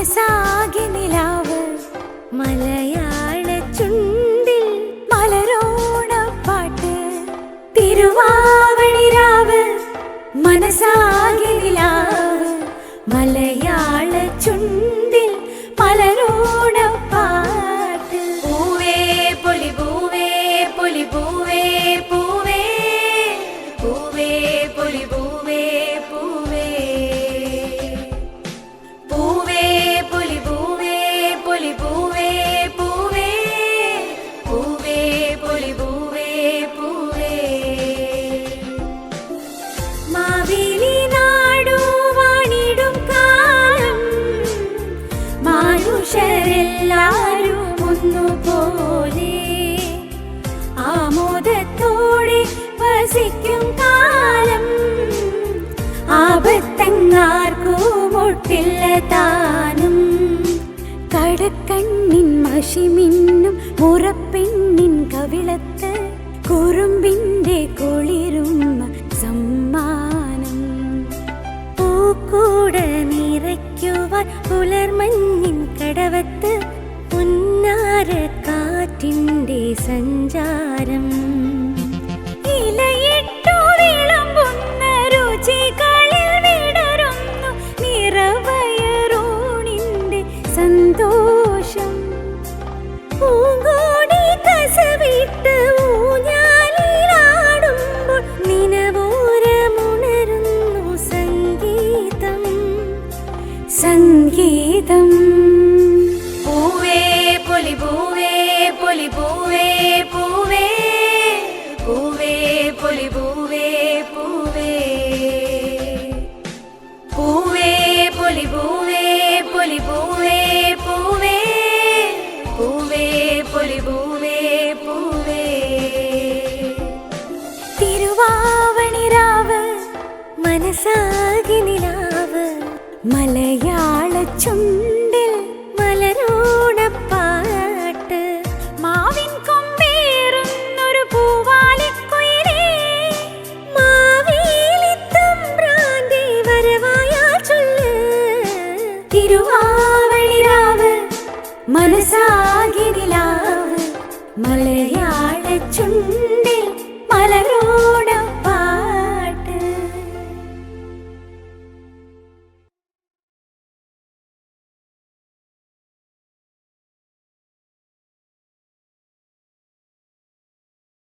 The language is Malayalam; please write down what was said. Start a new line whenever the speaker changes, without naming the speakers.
മനസാകെ നിലാവ് മലയാള ചുണ്ടിൽ മലരോണപ്പാട്ട് തിരുവാവണിരാവ് മനസാകെ നിലാവ് മലയാള ചുണ്ടിൽ മലരോണപ്പാട്ട് പൂവേ പൊലി പൂവേ പൊലി പൂവേ പൂവേ പൂവേ പൊലി പൂവേ പൂവേ പൂവേ പൊലി പൂവേ പൊലി പൂവേ പൂവേ പൂവേ പൊലി പൂവേ പൂവേ മാവേലി നാടു വാണിടും കാലം മനുഷ്യരെല്ലാരും ഒന്നുപോലെ ആമോദത്തോടെ വസിക്കും കാലം ആപത്തങ്ങാർക്കും ഒട്ടില്ല താനും കടക്കണ്ണിൻ മഷിമിന്നും മുറപ്പെണ്ണിൻ കവിളത്ത് കുറുമ്പിന്റെ കുളിരുമ്മ സമ്മാനം പൂക്കൂട നിറയ്ക്കുവാൻ പുലർമഞ്ഞിൻ കടവത്ത് പുന്നാര കാറ്റിന്റെ സഞ്ചാരം ഇലയിട്ടു വിളമ്പുന്ന രുചികളിൽ വിടരുന്നു നിറവയറൂണിന്റെ സന്തോഷം പൂങ്കോടി കസവിട്ട് ഊഞ്ഞാലിലാടുമ്പോൾ നിനവോരമുണരുന്നു സംഗീതം സംഗീതം പൂവേ പൊലി പൂവേ പൊലി പൂവേ പൂവേ പൂവേ പൊലി പൂവേ പൂവേ പൂവേ പൊലി പൂവേ പൊലി പൂവേ പൂവേ പൂവേ പൊലി പൂവേ പൂവേ തിരുവാവണിരാവ് മനസാകെ നിലാവ് മലയാള ചുണ്ടിൽ മലരോണപ്പാട്ട് മാവിൻ കൊമ്പേറുന്നൊരു പൂവാലിക്കുയിലേ മാവേലിത്തമ്പ്രാന്റെ വരവായാൽ ചൊല്ല് തിരുവാവണിരാവ് മനസാകെ നിലാവ് മലയാള ചുണ്ടിൽ